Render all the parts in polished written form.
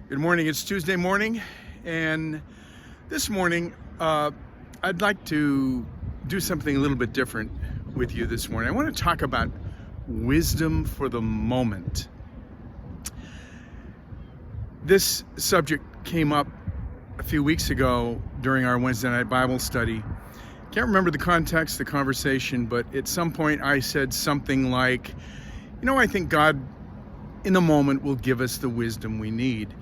Good morning. It's Tuesday morning, and this morning I'd like to do something a little bit different with you this morning. I want to talk about wisdom for the moment. This subject came up a few weeks ago during our Wednesday night Bible study. Can't remember the context, the conversation, but at some point I said something like, I think God in the moment will give us the wisdom we need.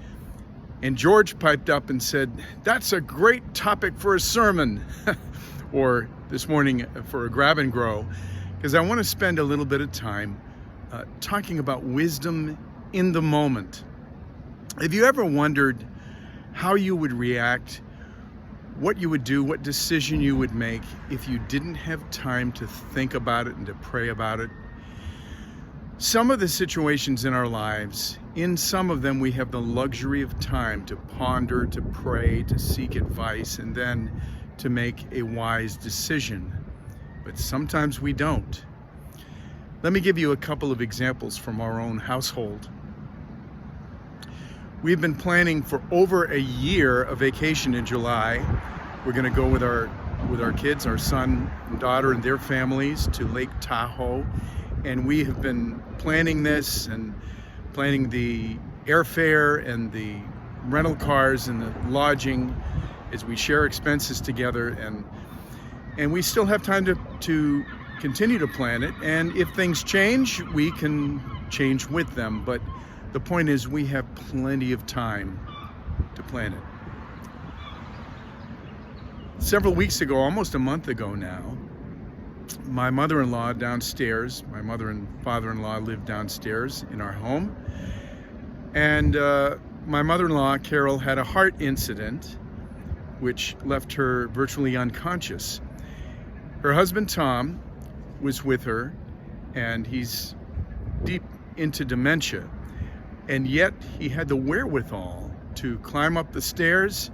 And George piped up and said, that's a great topic for a sermon, or this morning for a grab and grow, because I want to spend a little bit of time talking about wisdom in the moment. Have you ever wondered how you would react, what you would do, what decision you would make if you didn't have time to think about it and to pray about it? Some of the situations in our lives, in some of them we have the luxury of time to ponder, to pray, to seek advice, and then to make a wise decision. But sometimes we don't. Let me give you a couple of examples from our own household. We've been planning for over a year a vacation in July. We're going to go with our kids, our son and daughter and their families, to Lake Tahoe. And we have been planning this and planning the airfare and the rental cars and the lodging as we share expenses together. And we still have time to continue to plan it. And if things change, we can change with them. But the point is, we have plenty of time to plan it. Several weeks ago, almost a month ago now, my mother-in-law downstairs, my mother and father-in-law live downstairs in our home. And my mother-in-law, Carol, had a heart incident which left her virtually unconscious. Her husband, Tom, was with her, and he's deep into dementia. And yet he had the wherewithal to climb up the stairs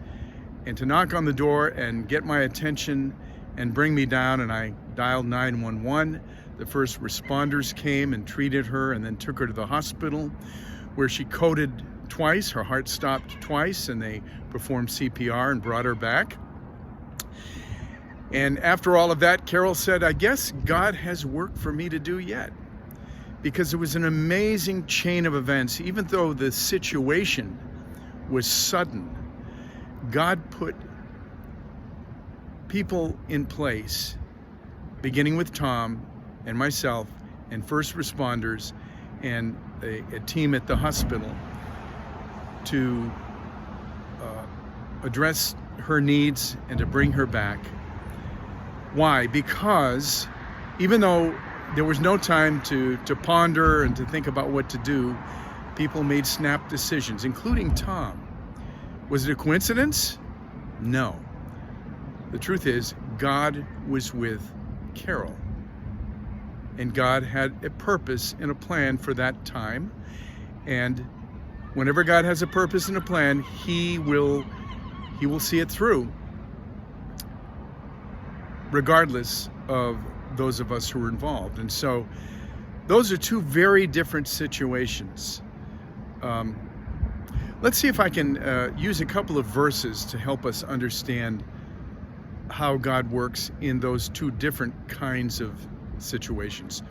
and to knock on the door and get my attention and bring me down, and I dialed 911. The first responders came and treated her and then took her to the hospital, where she coded twice. Her heart stopped twice, and they performed CPR and brought her back. And after all of that, Carol said, I guess God has work for me to do yet, because it was an amazing chain of events. Even though the situation was sudden, God put people in place, beginning with Tom and myself and first responders and a team at the hospital, to address her needs and to bring her back. Why? Because even though there was no time to ponder and to think about what to do, people made snap decisions, including Tom. Was it a coincidence? No. The truth is, God was with Carol, and God had a purpose and a plan for that time. And whenever God has a purpose and a plan, He will see it through, regardless of those of us who are involved. And so, those are two very different situations. Let's see if I can use a couple of verses to help us understand how God works in those two different kinds of situations.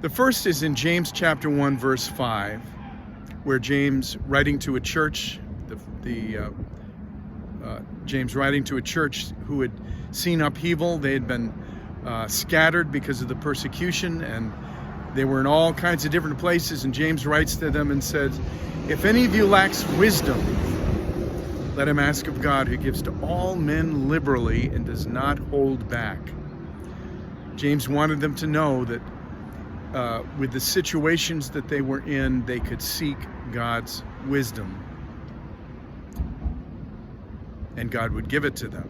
The first is in James chapter 1, verse 5, where James, writing to a church, James writing to a church who had seen upheaval. They had been scattered because of the persecution, and they were in all kinds of different places. And James writes to them and says, if any of you lacks wisdom, let him ask of God, who gives to all men liberally and does not hold back. James wanted them to know that with the situations that they were in, they could seek God's wisdom, and God would give it to them.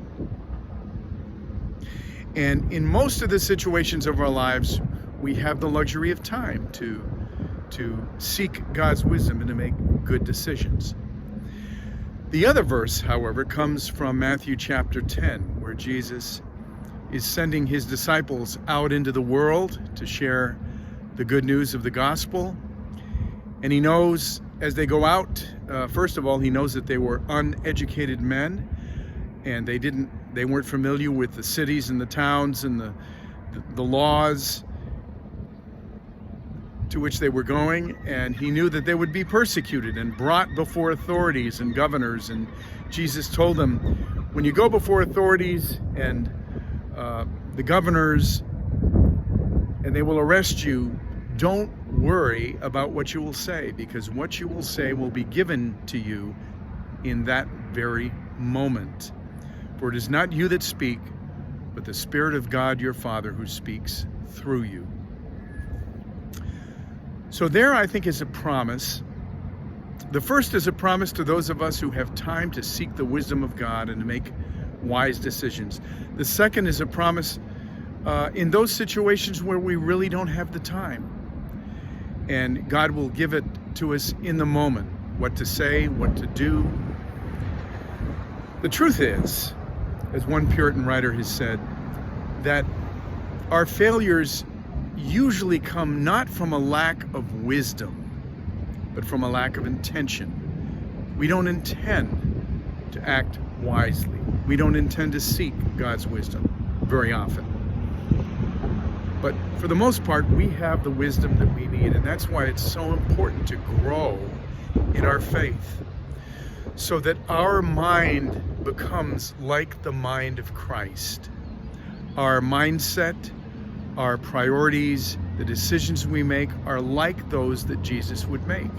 And in most of the situations of our lives, we have the luxury of time to seek God's wisdom and to make good decisions. The other verse, however, comes from Matthew chapter 10, where Jesus is sending his disciples out into the world to share the good news of the gospel. And he knows as they go out, first of all, he knows that they were uneducated men, and they weren't familiar with the cities and the towns and the laws to which they were going, and he knew that they would be persecuted and brought before authorities and governors. And Jesus told them, when you go before authorities and the governors, and they will arrest you, don't worry about what you will say, because what you will say will be given to you in that very moment. For it is not you that speak, but the Spirit of God your Father who speaks through you. So there, I think, is a promise. The first is a promise to those of us who have time to seek the wisdom of God and to make wise decisions. The second is a promise in those situations where we really don't have the time. And God will give it to us in the moment, what to say, what to do. The truth is, as one Puritan writer has said, that our failures usually come not from a lack of wisdom, but from a lack of intention. We don't intend to act wisely. We don't intend to seek God's wisdom very often. But for the most part, we have the wisdom that we need, and that's why it's so important to grow in our faith, so that our mind becomes like the mind of Christ. Our mindset, our priorities, the decisions we make are like those that Jesus would make.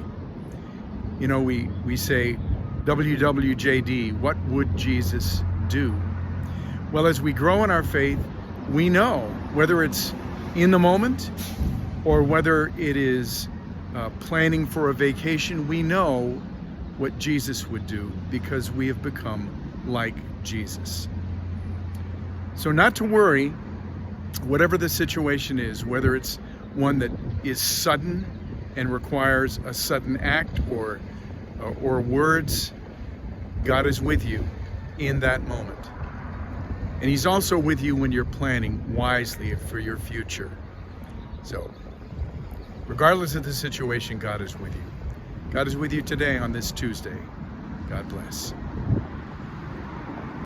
You know, we say, WWJD, what would Jesus do? Well, as we grow in our faith, we know, whether it's in the moment or whether it is planning for a vacation, we know what Jesus would do because we have become like Jesus. So not to worry, whatever the situation is, whether it's one that is sudden and requires a sudden act or words, God is with you in that moment. And He's also with you when you're planning wisely for your future. So, regardless of the situation, God is with you. God is with you today on this Tuesday. God bless.